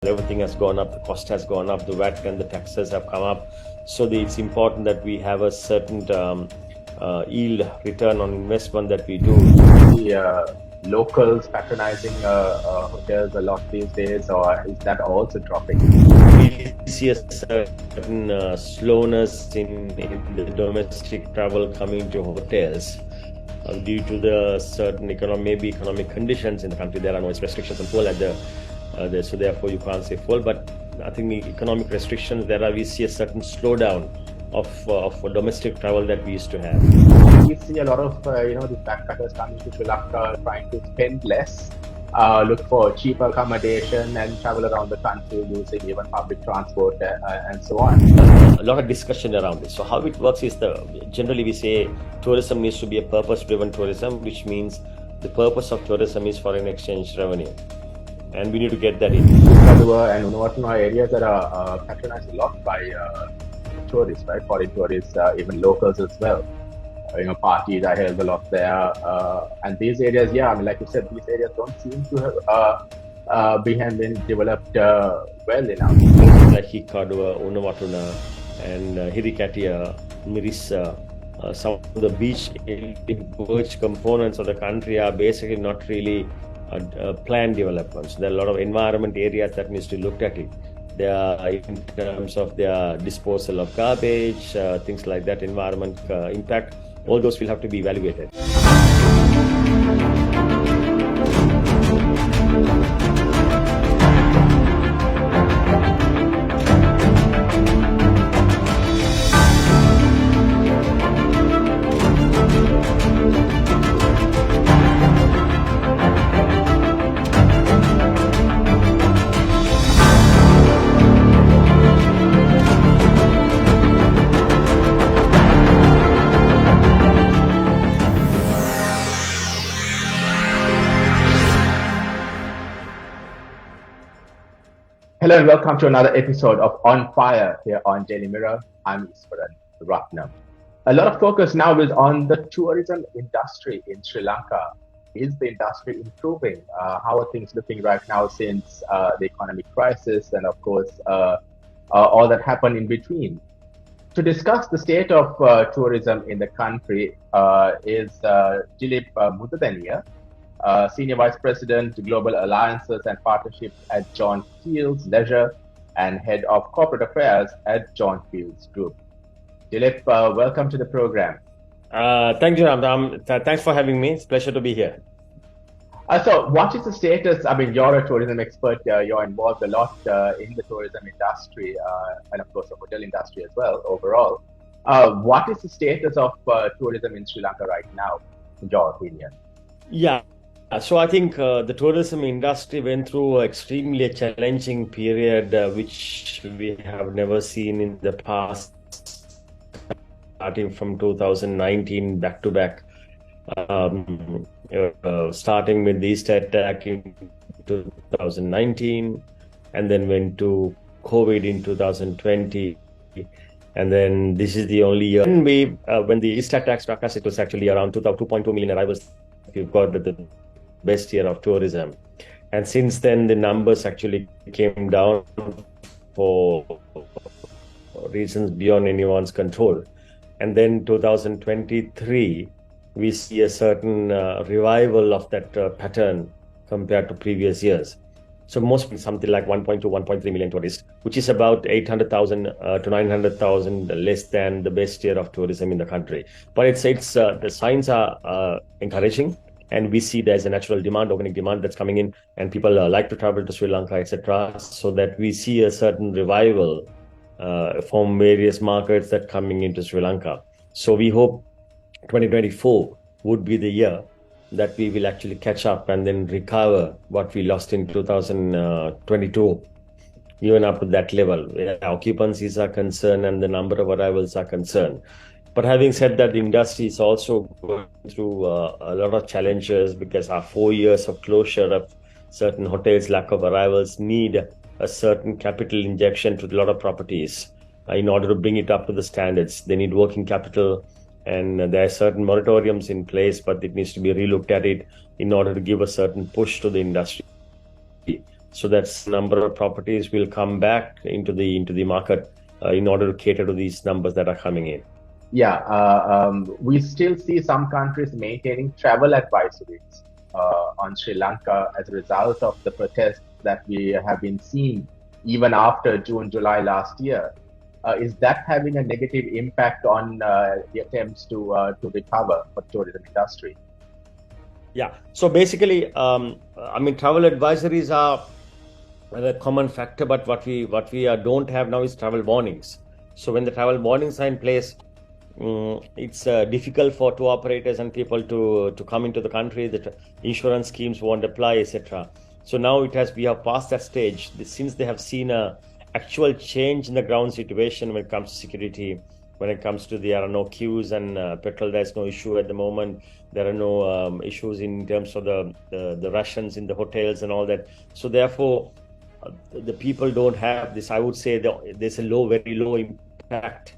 everything has gone up, the cost has gone up, the VAT and the taxes have come up. So it's important that we have a certain yield return on investment that we do. The locals patronizing hotels a lot these days, or is that also dropping? We see a certain slowness in the domestic travel coming to hotels. Due to the certain economic conditions in the country. There are no restrictions on fuel at so therefore you can't say full. But I think the economic restrictions, we see a certain slowdown of domestic travel that we used to have. We see a lot of the backpackers coming to Sri Lanka trying to spend less, look for cheaper accommodation and travel around the country using even public transport and so on. A lot of discussion around this. So how it works is generally we say tourism needs to be a purpose-driven tourism, which means the purpose of tourism is foreign exchange revenue, and we need to get that in. Kadua and Unawatuna areas that are patronized a lot by tourists, right? Foreign tourists, even locals as well. Parties are held a lot there, and these areas, like you said, these areas don't seem to have been developed well enough. Like Hikadua, Unawatuna, and Hirikatia, Mirissa, some of the beach components of the country are basically not really planned developments. There are a lot of environment areas that needs to be looked at it. There are in terms of their disposal of garbage, things like that, environment impact. All those will have to be evaluated. Hello and welcome to another episode of On Fire here on Daily Mirror. I'm Easwaran Rutnam. A lot of focus now is on the tourism industry in Sri Lanka. Is the industry improving? How are things looking right now since the economic crisis and of course all that happened in between? To discuss the state of tourism in the country is Dileep Mudadeniya, Senior Vice President, Global Alliances and Partnerships at John Keells Leisure and Head of Corporate Affairs at John Keells Group. Dileep, welcome to the program. Thank you, Ram. Thanks for having me. It's a pleasure to be here. So what is the status? I mean, you're a tourism expert. You're involved a lot in the tourism industry and, of course, the hotel industry as well overall. What is the status of tourism in Sri Lanka right now, in your opinion? Yeah. So I think the tourism industry went through an extremely challenging period, which we have never seen in the past, starting from 2019 back to back, starting with the Easter attack in 2019, and then went to COVID in 2020. And then this is the only year. When the Easter attack struck us, it was actually around 2.2 million arrivals. We've got the best year of tourism, and since then the numbers actually came down for reasons beyond anyone's control. And then 2023 we see a certain revival of that pattern compared to previous years. So most something like 1.2-1.3 million tourists, which is about 800,000 to 900,000 less than the best year of tourism in the country. But it's the signs are encouraging. And we see there's a natural demand, organic demand that's coming in, and people like to travel to Sri Lanka, etc. So that we see a certain revival from various markets that coming into Sri Lanka. So we hope 2024 would be the year that we will actually catch up and then recover what we lost in 2022, even up to that level. Occupancies are concerned and the number of arrivals are concerned. But having said that, the industry is also going through a lot of challenges because our 4 years of closure of certain hotels, lack of arrivals, need a certain capital injection to a lot of properties in order to bring it up to the standards. They need working capital, and there are certain moratoriums in place, but it needs to be relooked at it in order to give a certain push to the industry. so that number of properties will come back into the market in order to cater to these numbers that are coming in. Yeah, we still see some countries maintaining travel advisories on Sri Lanka as a result of the protests that we have been seeing even after June, July last year. Is that having a negative impact on the attempts to recover for tourism industry? Yeah. So basically, travel advisories are a common factor, but what we don't have now is travel warnings. So when the travel warnings are in place, it's difficult for tour operators and people to come into the country. The insurance schemes won't apply, etc. So now we have passed that stage. Since they have seen a actual change in the ground situation when it comes to security, when it comes to there are no queues and petrol, there's no issue at the moment. There are no issues in terms of the rations in the hotels and all that. So therefore, the people don't have this. I would say there's a very low impact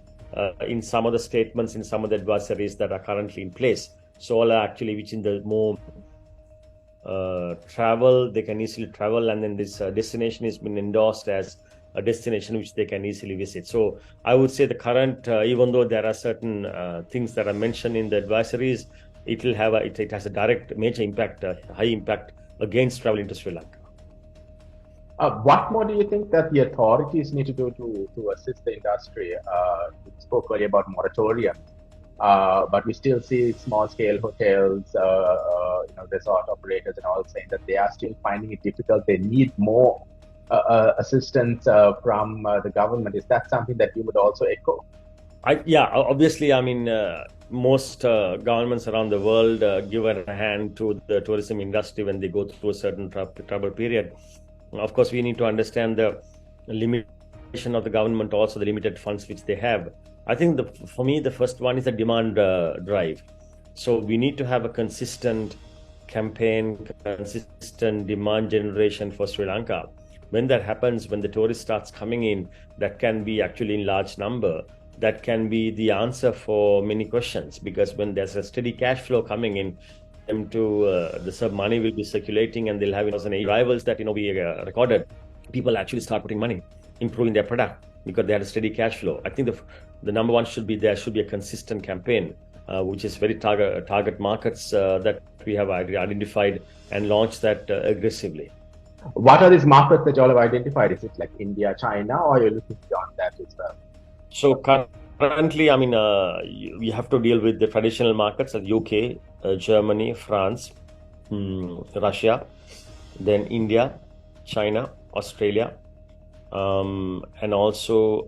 in some of the statements, in some of the advisories that are currently in place. So all are actually which in the more travel, they can easily travel, and then this destination has been endorsed as a destination which they can easily visit. So I would say the current, even though there are certain things that are mentioned in the advisories, it has a direct major impact, high impact against travel into Sri Lanka. What more do you think that the authorities need to do to assist the industry? We spoke earlier about moratorium, but we still see small-scale hotels, resort operators, and all saying that they are still finding it difficult. They need more assistance from the government. Is that something that you would also echo? Obviously, most governments around the world give a hand to the tourism industry when they go through a certain trouble period. Of course, we need to understand the limitation of the government, also the limited funds which they have. I think for me, the first one is the demand drive. So we need to have a consistent campaign, consistent demand generation for Sri Lanka. When that happens, when the tourist starts coming in, that can be actually in large number. That can be the answer for many questions, because when there's a steady cash flow coming in, the money will be circulating, and they'll have arrivals that we recorded. People actually start putting money, improving their product, because they had a steady cash flow. I think the number one should be there should be a consistent campaign, which is very target markets that we have identified and launched that aggressively. What are these markets that you all have identified? Is it like India, China, or you're looking beyond that as well? So currently, we have to deal with the traditional markets like UK, Germany, France, Russia, then India, China, Australia, and also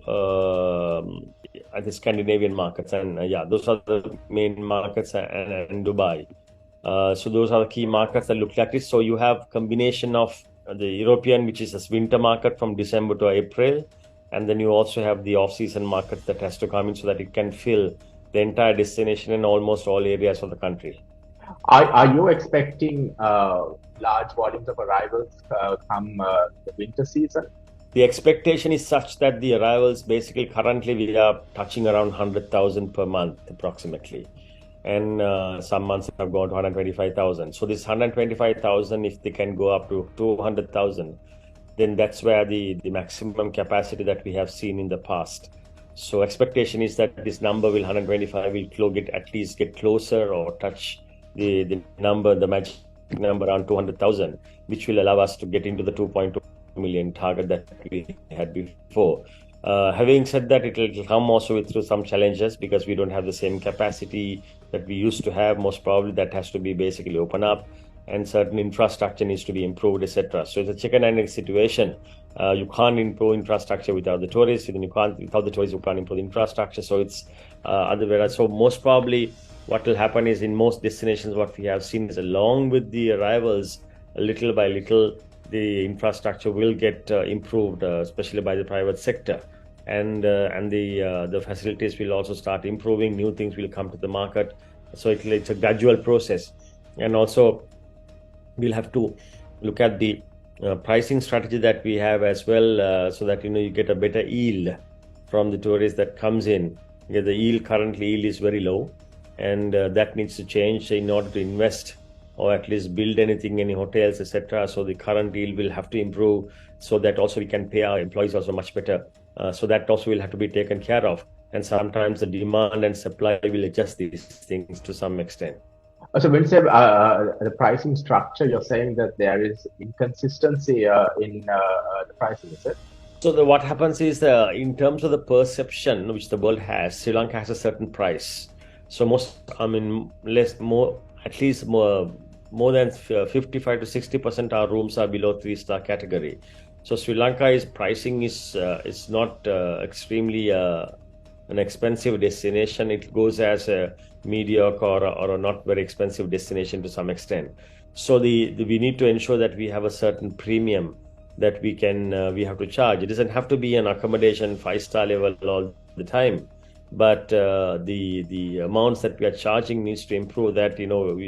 the Scandinavian markets. And those are the main markets, and Dubai. So those are the key markets that look like this. So you have combination of the European, which is a winter market from December to April. And then you also have the off-season market that has to come in so that it can fill the entire destination in almost all areas of the country. Are you expecting large volumes of arrivals come the winter season? The expectation is such that the arrivals, basically currently we are touching around 100,000 per month approximately. And some months have gone to 125,000. So this 125,000, if they can go up to 200,000, then that's where the maximum capacity that we have seen in the past. So expectation is that this number 125 will at least get closer or touch the magic number around 200,000, which will allow us to get into the 2.2 million target that we had before. Having said that, it will come also through some challenges, because we don't have the same capacity that we used to have. Most probably that has to be basically open up, and certain infrastructure needs to be improved, etc. So it's a chicken and egg situation. You can't improve infrastructure without the tourists, and without the tourists you can't improve the infrastructure. So it's other way around. So most probably what will happen is, in most destinations, what we have seen is, along with the arrivals, little by little, the infrastructure will get improved, especially by the private sector, and the facilities will also start improving. New things will come to the market. So it's a gradual process, and also we'll have to look at the pricing strategy that we have as well, so that you get a better yield from the tourist that comes in. The yield currently is very low, and that needs to change in order to invest or at least build anything, any hotels, etc. So the current yield will have to improve, so that also we can pay our employees also much better. So that also will have to be taken care of. And sometimes the demand and supply will adjust these things to some extent. So when you say the pricing structure, you're saying that there is inconsistency in the pricing, is it? So what happens is, in terms of the perception which the world has, Sri Lanka has a certain price. So at least more than 55 to 60% our rooms are below 3-star category. So Sri Lanka pricing is not extremely an expensive destination. It goes as a mediocre or a not very expensive destination to some extent. So we need to ensure that we have a certain premium that we have to charge. It doesn't have to be an accommodation 5-star level all the time, but the amounts that we are charging needs to improve. That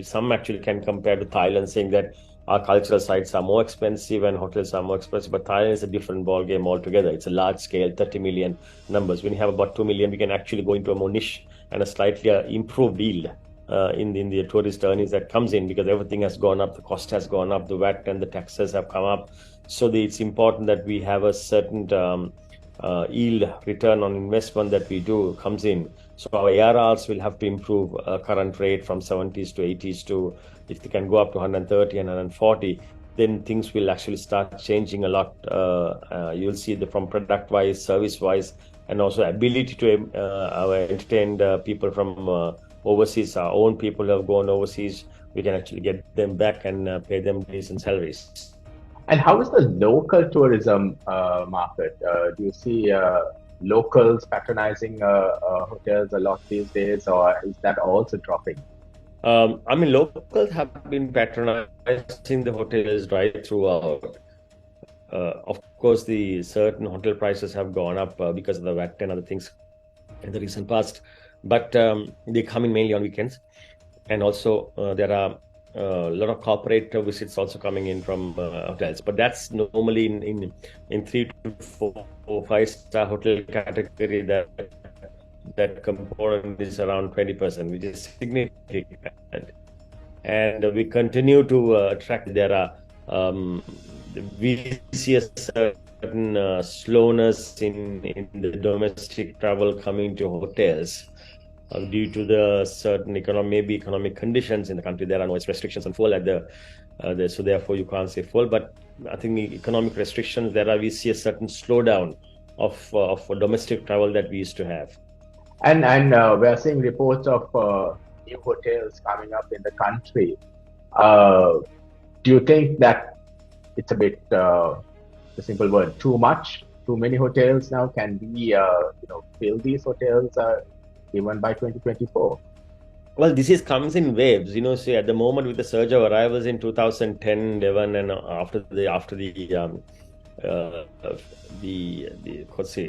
some actually can compare to Thailand, saying that our cultural sites are more expensive and hotels are more expensive, but Thailand is a different ball game altogether. It's a large scale, 30 million numbers. When you have about 2 million, we can actually go into a more niche and a slightly improved yield in the tourist earnings that comes in, because everything has gone up, the cost has gone up, the VAT and the taxes have come up. So it's important that we have a certain yield return on investment that we do comes in. So our ARRs will have to improve current rate from 70s to 80s to, if they can go up to 130 and 140, then things will actually start changing a lot. You'll see from product wise, service wise, and also ability to entertain people from overseas. Our own people who have gone overseas, we can actually get them back and pay them decent salaries. And how is the local tourism market? Do you see locals patronizing hotels a lot these days, or is that also dropping? Locals have been patronizing the hotels right throughout. Of course, the certain hotel prices have gone up because of the VAT and other things in the recent past, but they come in mainly on weekends. And also there are a lot of corporate visits also coming in from hotels, but that's normally in 3 to 4 or 5-star hotel category. That component is around 20%, which is significant, and we continue to attract. We see a certain slowness in the domestic travel coming to hotels. Due to the certain economic conditions in the country. There are no restrictions on full so therefore you can't say full, but I think the economic restrictions, we see a certain slowdown of domestic travel that we used to have. And we are seeing reports of new hotels coming up in the country. Do you think that it's a bit, the simple word, too much? Too many hotels now? Can we fill these hotels even by 2024? Well, this comes in waves. See, at the moment, with the surge of arrivals in 2010, 11, and after the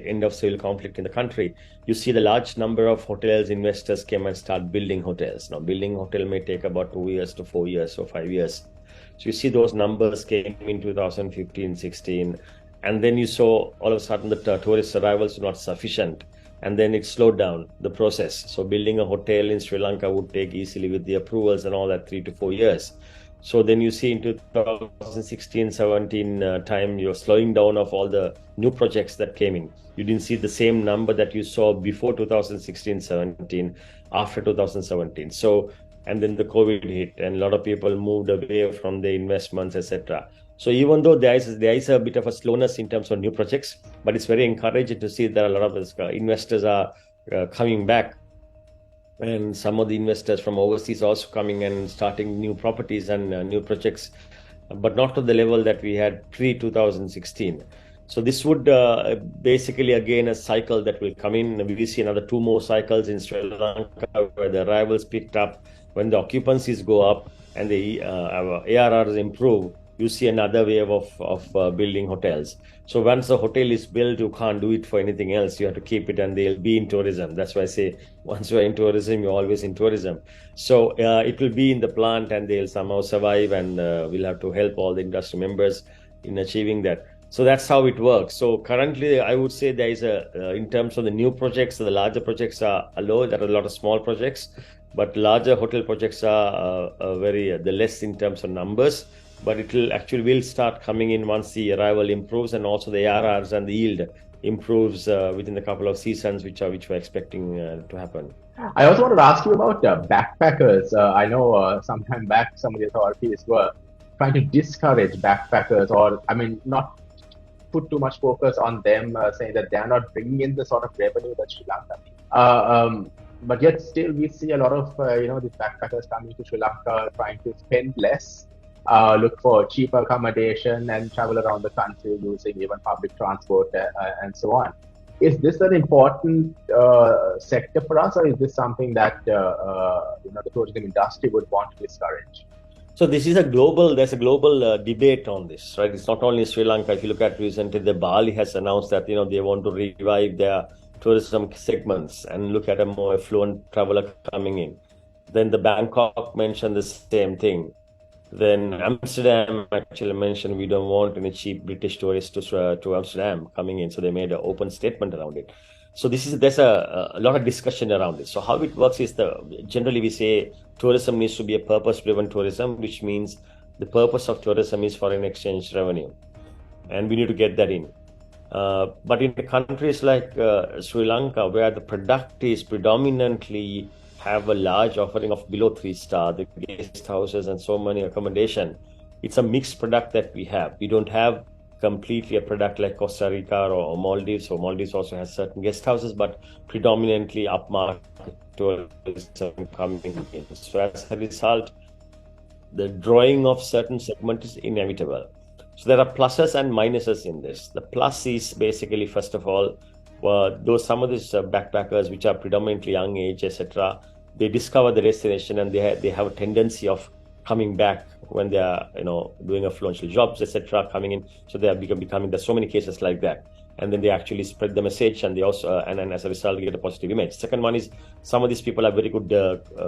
end of civil conflict in the country, you see the large number of hotels investors came and start building hotels. Now, building hotel may take about 2 years to 4 years or 5 years. So you see those numbers came in 2015, 16, and then you saw all of a sudden the tourist arrivals were not sufficient. And then it slowed down the process. So building a hotel in Sri Lanka would take easily, with the approvals and all that, 3 to 4 years. So then you see in 2016, 17 time, you're slowing down of all the new projects that came in. You didn't see the same number that you saw before 2016, 17, after 2017. So, and then the COVID hit and a lot of people moved away from the investments, etc. So even though there is a bit of a slowness in terms of new projects, but it's very encouraging to see that a lot of investors are coming back, and some of the investors from overseas also coming and starting new properties and new projects, but not to the level that we had pre-2016. So this would basically again a cycle that will come in. We see another 2 more cycles in Sri Lanka where the arrivals picked up. When the occupancies go up and the ARRs improve, you see another wave of building hotels. So once a hotel is built, you can't do it for anything else. You have to keep it, and they'll be in tourism. That's why I say once you're in tourism, you're always in tourism. So it will be in the plant, and they'll somehow survive, and we'll have to help all the industry members in achieving that. So that's how it works. So currently, I would say there is in terms of the new projects, the larger projects are low. There are a lot of small projects. But larger hotel projects are the less in terms of numbers, but it will start coming in once the arrival improves, and also the ARRs and the yield improves within a couple of seasons, which we're expecting to happen. I also wanted to ask you about backpackers. I know some time back some of the authorities were trying to discourage backpackers, or I mean, not put too much focus on them, saying that they are not bringing in the sort of revenue that Sri Lanka needs. But yet still we see a lot of these backpackers coming to Sri Lanka trying to spend less, look for cheaper accommodation and travel around the country using even public transport and so on. Is this an important sector for us, or is this something that the tourism industry would want to discourage? So there's a global debate on this, right? It's not only Sri Lanka. If you look at recently, the Bali has announced that they want to revive their tourism segments and look at a more affluent traveler coming in. Then the Bangkok mentioned the same thing. Then Amsterdam actually mentioned we don't want any cheap British tourists to Amsterdam coming in. So they made an open statement around it. So there's a lot of discussion around this. So how it works is generally we say tourism needs to be a purpose-driven tourism, which means the purpose of tourism is foreign exchange revenue, and we need to get that in. But in countries like Sri Lanka, where the product is predominantly have a large offering of below 3-star, the guest houses and so many accommodation, it's a mixed product that we have. We don't have completely a product like Costa Rica or Maldives. So Maldives also has certain guest houses, but predominantly upmarket tourism coming in. So as a result, the drawing of certain segment is inevitable. So there are pluses and minuses in this. The plus is basically, first of all, some of these backpackers, which are predominantly young age, etc., they discover the destination and they have a tendency of coming back when they are doing influential jobs, etc., coming in. So they are becoming. There's so many cases like that, and then they actually spread the message, and they also and as a result get a positive image. Second one is some of these people are very good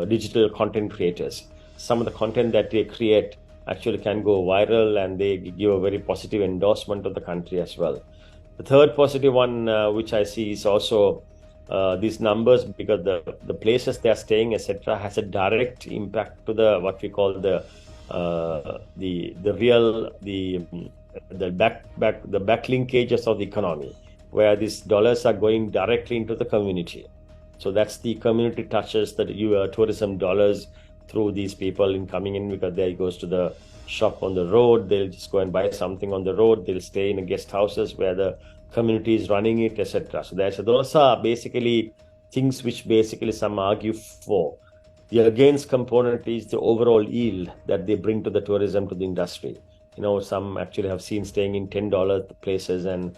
digital content creators. Some of the content that they create actually can go viral, and they give a very positive endorsement of the country as well. The third positive one, which I see, is also these numbers, because the places they are staying, etc., has a direct impact to the what we call the back linkages of the economy, where these dollars are going directly into the community. So that's the community touches that tourism dollars through these people in coming in, because they goes to the shop on the road, they'll just go and buy something on the road, they'll stay in guest houses where the community is running it, etc. So those are basically things which basically some argue for. The against component is the overall yield that they bring to the tourism, to the industry. Some actually have seen staying in $10 places, and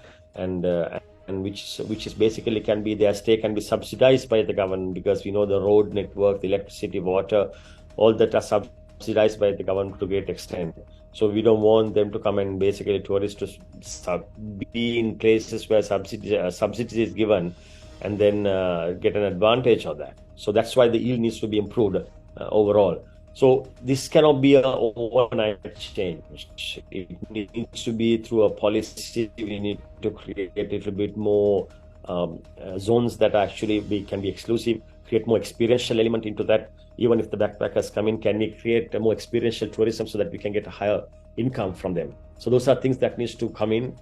which is basically their stay can be subsidized by the government, because we know the road network, the electricity, water, all that are subsidized by the government to a great extent. So we don't want them to come and basically tourists to be in places where subsidy is given and then get an advantage of that. So that's why the yield needs to be improved overall. So this cannot be an overnight change. It needs to be through a policy. We need to create a little bit more zones that actually can be exclusive, create more experiential element into that. Even if the backpackers come in, can we create a more experiential tourism so that we can get a higher income from them? So those are things that needs to come in,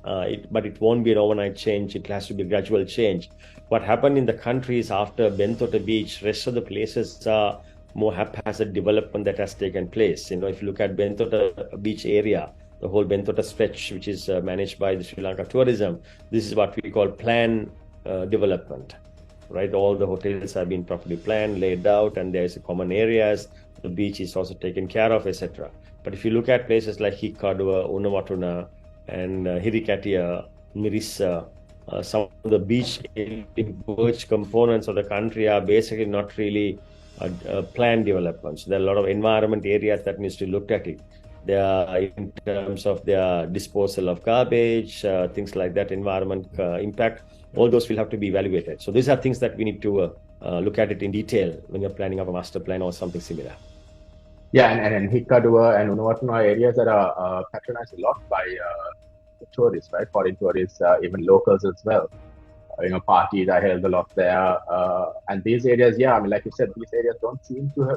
but it won't be an overnight change. It has to be a gradual change. What happened in the country is after Bentota Beach, rest of the places are more haphazard development that has taken place. If you look at Bentota Beach area, the whole Bentota stretch, which is managed by the Sri Lanka Tourism, this is what we call planned development. Right, all the hotels have been properly planned, laid out, and there's common areas. The beach is also taken care of, etc. But if you look at places like Hikkadua, Unawatuna, and Hirikatia, Mirissa, some of the beach components of the country are basically not really planned developments. There are a lot of environment areas that needs to be looked at it. There are, in terms of their disposal of garbage, things like that, environment impact. All those will have to be evaluated. So these are things that we need to look at it in detail when you're planning of a master plan or something similar. Yeah, and Hikkadua and Unawatuna are areas that are patronized a lot by tourists, right? Foreign tourists, even locals as well. parties are held a lot there. And these areas, yeah, I mean, like you said, these areas don't seem to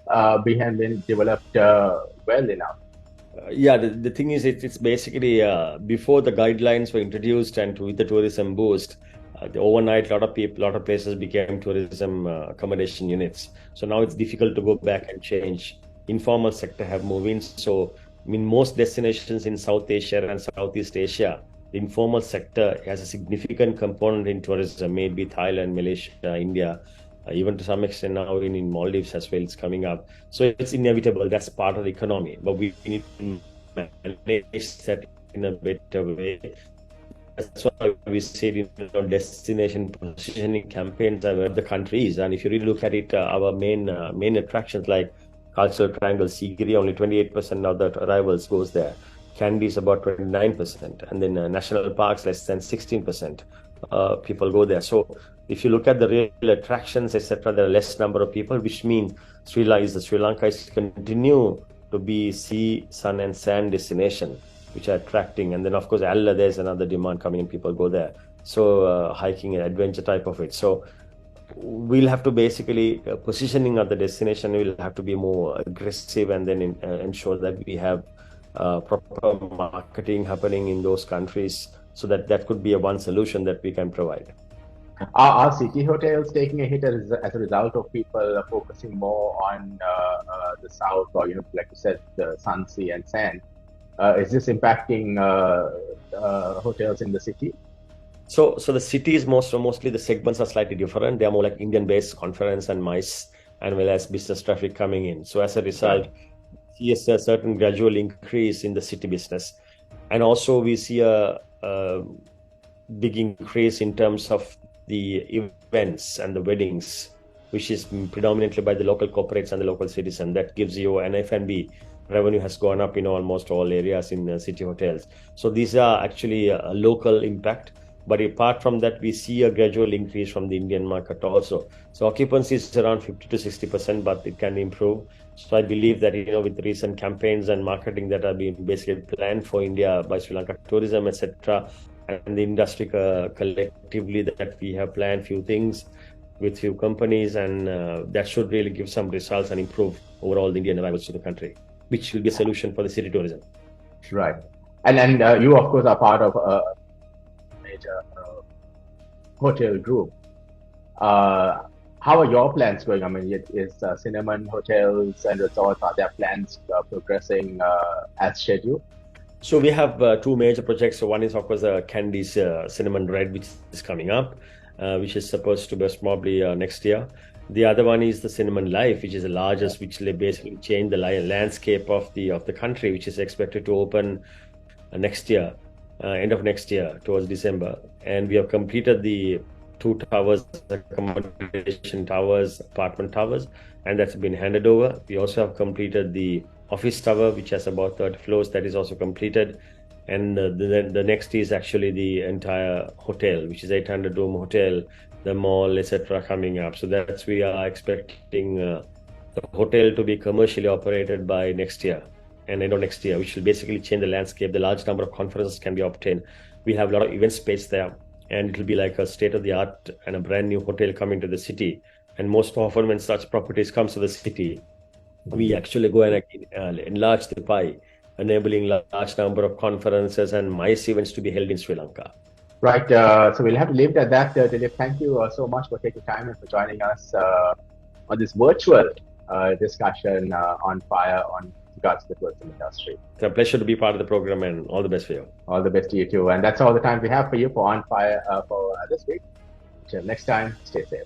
have been developed well enough. Yeah, the thing is, it's basically before the guidelines were introduced and with the tourism boost, the overnight, a lot of people, lot of places became tourism accommodation units. So now it's difficult to go back and change. Informal sector have moved in. So, I mean, most destinations in South Asia and Southeast Asia, the informal sector has a significant component in tourism, maybe Thailand, Malaysia, India. Even to some extent now in Maldives as well, it's coming up. So it's inevitable. That's part of the economy. But we need to manage that in a better way. That's why we say destination positioning campaigns are where the country is. And if you really look at it, our main attractions like Cultural Triangle, Sigiri, only 28% of the arrivals goes there. Kandy is about 29%, and then national parks less than 16%. People go there. So if you look at the real attractions, etc., there are less number of people, which means Sri Lanka is continue to be sea, sun, and sand destination, which are attracting. And then of course, Allah, there's another demand coming in. People go there. So hiking and adventure type of it. So we'll have to basically positioning of the destination will have to be more aggressive, and then ensure that we have proper marketing happening in those countries, so that could be one solution that we can provide. Are city hotels taking a hit as a result of people focusing more on the south, or like you said, the sun, sea, and sand? Is this impacting hotels in the city? So the cities mostly the segments are slightly different. They are more like Indian-based conference and MICE, and well as business traffic coming in. So as a result, see a certain gradual increase in the city business, and also we see a big increase in terms of the events and the weddings, which is predominantly by the local corporates and the local citizen. That gives you an F&B revenue has gone up in almost all areas in city hotels. So these are actually a local impact. But apart from that, we see a gradual increase from the Indian market also. So occupancy is around 50 to 60%, but it can improve. So I believe that, with recent campaigns and marketing that are being basically planned for India by Sri Lanka Tourism, etc., and the industry collectively, that we have planned few things with few companies, and that should really give some results and improve overall the Indian arrivals to the country, which will be a solution for the city tourism. Right. And you, of course, are part of a major hotel group. How are your plans going? I mean, is Cinnamon Hotels and Resorts, are their plans progressing as scheduled? So we have two major projects. So one is, of course, Kandy's Cinnamon Red, which is coming up, which is supposed to be probably next year. The other one is the Cinnamon Life, which is the largest, which will basically change the landscape of the country, which is expected to open next year, end of next year, towards December. And we have completed the 2 towers, accommodation towers, apartment towers, and that's been handed over. We also have completed the office tower, which has about 30 floors. That is also completed. And the next is actually the entire hotel, which is 800-room hotel, the mall, etc., coming up. So we are expecting the hotel to be commercially operated by next year and end of next year, which will basically change the landscape. The large number of conferences can be obtained. We have a lot of event space there, and it will be like a state-of-the-art and a brand new hotel coming to the city. And most often when such properties comes to the city, we actually go and enlarge the pie, enabling large number of conferences and MICE events to be held in Sri Lanka. Right. So we'll have to leave it at that. Dileep, thank you so much for taking time and for joining us on this virtual discussion on fire on regards to the tourism industry. It's a pleasure to be part of the program, and all the best for you. All the best to you too. And that's all the time we have for you for On Fire for this week. Until next time, stay safe.